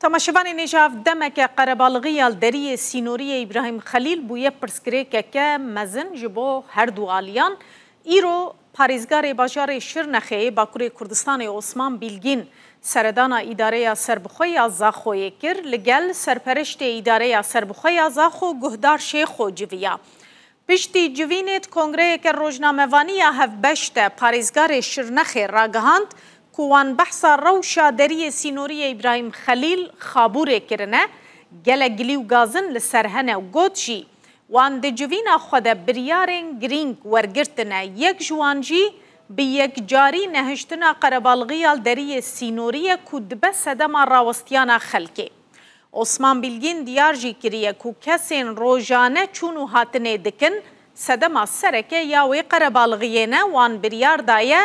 تماشاوان نجاف دمک قربالغی دری سینوری ابراهیم خلیل بویه پرسکره که مزن جبو هر دو آلیان ایرو پاریزگار بازار شرنخه باکوری کردستان عثمان بیلگین سردان اداره سربخوی زاخوی کر لگل سرپرشت اداره سربخوی زاخو گهدار شیخو جویا پشتی جوینت کنگره که روزنامه‌وانی هفبشت پاریزگار شرنخه راگهاند کوان بحثا روشا دری سینوری ابراهیم خلیل خابوره کرنه گلگلی و گازن لسرهنه و گوتشی وان ده جوینا خود بریارن گرینگ ورگرتنه یک جوانجی به یک جاری نهشتنا قربالغیال دری سینوری کدبه سدم راوستیانا خلکه عثمان بیلگین دیار جی کریه کو کسین روژانه چونو هاتنه دکن سدم سرکه یا وی قربالغیینه وان بریار دایه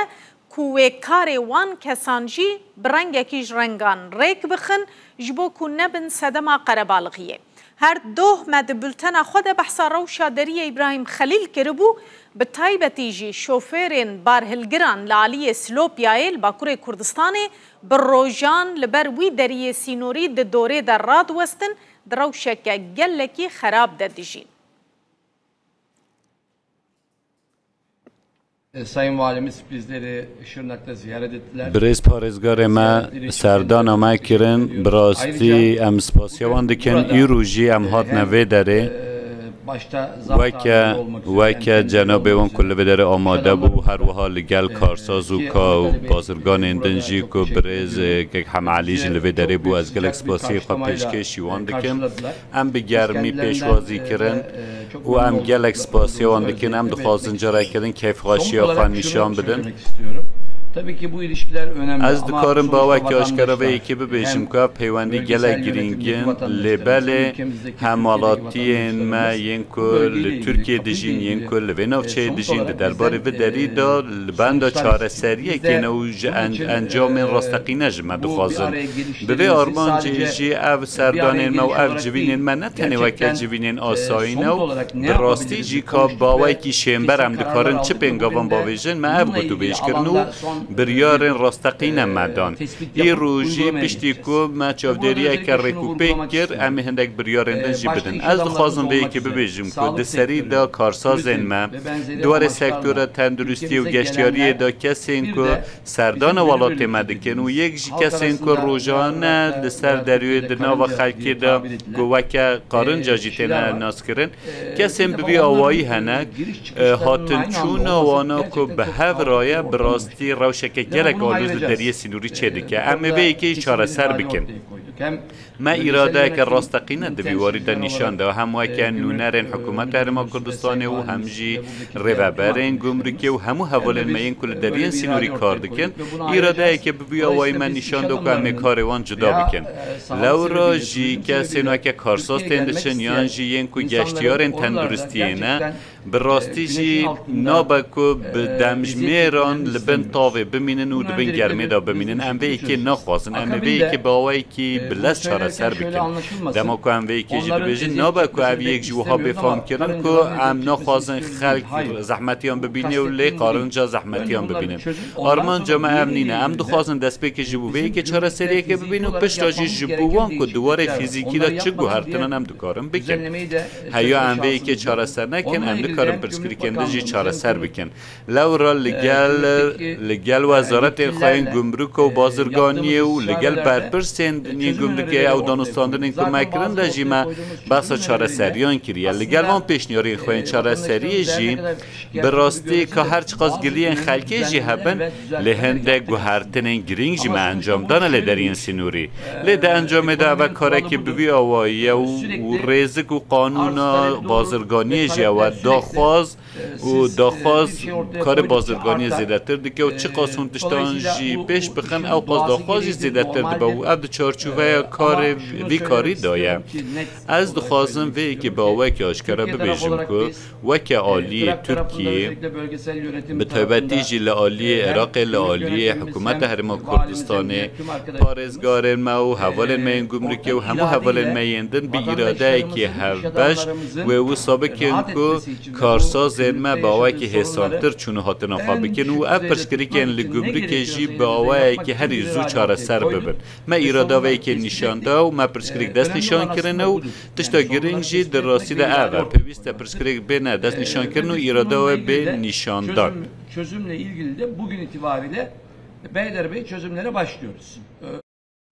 کوه کار وان کسانجی برنگکیش رنگان ریک بخن جبو کو نبن سدما قربالغیه هر دوه مد بلتن خود بحثا روشا دری ابراهیم خلیل کربو به تایبتی جی شوفرین بارهلگران لالی سلوپیایل باکور کردستان بروجان لبر وی دری سینوری د دوره در راد وستن دروشا که گلکی خراب ددیجین Sayın Valimiz bizleri Şırnak'ta ziyaret ettiler. Brez parezgar ما سردان ما کرن براستی ام سپاسیوان دکن ای روژی ام هات نوی داره وکه جناب اون کل بداره آماده بو هر وها لگل کارساز و کا بازرگان اندنجی کو برز که هم علیج لوی داره بو از گل اکسپاسی خواه پیشکشیوان دکن ام به گرمی پیشوازی کرن و ام گل اکسپاسی وان دکن ام دخوازن جارای کردن کیف خاشی آخوان نشان بدن Tabii ki bu ilişkiler önemli. از دکارم باور که آشکارا به یکی ببیشم که پیوندی گله گرینگین لبل همالاتی ما ین کل ترکیه دژین ین کل ونافچه دژین درباره و دری دا بند چاره سریه که نوج انجام راستقینه جمع دخوازن به آرمان جیجی او سردان ما و او جوینین ما نتنه وکه جوینین آساینه و براستی جی که باور که شنبرم دکارن چه پنگاوان باویجن ما او گتو بیش کرنو بریارن راستقینه مدان ای روژی پشتی کو ما چافدریه که ریکوپی کر امی هندک بریارن دنجی بدن از دخوازم به یکی ببیجم که دسری دا کارسازن ما دوار سکتور تندرستی و گشتیاری دا کسین که سردان ولات مدکن و یک کسین که روژانه دسر دریوی دنا و خلکی دا گوکه قارن جاجیتنه ناس کرن کسین ببی آوایی هنک هاتن چون آوانا که به هف رایه براستی روشک گلک آلوز دریه سینوری چه دکه اما به یکی چاره سر بکن ما اراده که راستقینه دویواری دا نشان ده و هموه که نونرین حکومت هرما کردستانه و همجی روابرین گمرکی و همو حوالین مین کل دریه سینوری کار دکن اراده که ببی آوائی من نشان ده که همه کاروان جدا بکن لورا جی که سینوه که کارساز تندشن یان جی ین که گشتیارین تندرستیه نه براستی جی نابکو بدمج میران لبن طاوه بمینن و لبن گرمه دا بمینن اموه ایکی نخواستن اموه ایکی باوه ایکی بلس چاره سر بکن دما که اموه ایکی جی دبیجن نابکو او یک جوها بفهم کرن که ام نخواستن خلق زحمتیان ببینه و لی قارنجا زحمتیان ببینن آرمان جامعه امنینه ام دخواستن دست بکی جبوه ایکی چاره سریه که ببینن و پشتاجی جبوان که دوار فیزیکی دا چه گوهرتنان ام دکارم بکن هیا اموه ایکی چاره سر نکن ام کارم پرسکری کنده جی چاره سر بکن لورا لگل وزارت خواهین گمرک و بازرگانی و لگل برپرسند نی گمرک او دانستاندن که مکرن دا جی ما بحثا چاره سریان کریه لگل وان پیشنیاری خواهین چاره سری جی براستی که هرچ قاز گلین خلکی جی هبن لهنده گوهرتنین گرینگ جی ما انجام دانه لدرین سینوری لده انجام دا و کاره که ببی آوایی و ریزک و قانون بازرگانی جی و داخواز کار بازرگانی زیادتر دیگه و چه قاسون تشتان جی پیش بخن او قاس داخوازی زیادتر دیگه و اب چارچوبه کار وی کاری دایم از دخوازم وی که با وکی آشکارا ببیجم که وکی عالی ترکیه به طیبتی جی لعالی عراق لعالی حکومت هرما کردستان پارزگار ما و حوال مین گمرکی و همو حوال میندن به اراده که هفبش و او سابقین که کارساز ما ما به آوایی که حسابتر چون هاتنا خواب بکن و اف پرسکریکن لگمرک جی به آوایی که هر زو چاره سر ببن ما ایراداوی که نشان دا و ما پرسکریک دست نشان کرنه و تشتا گرنگ جی در راستی ده اول پیوسته پرسکریک بینه دست نشان کرنه و ایراداوی به نشان داد. Çözümle ilgili de bugün itibariyle Beylerbeyi çözümlere başlıyoruz.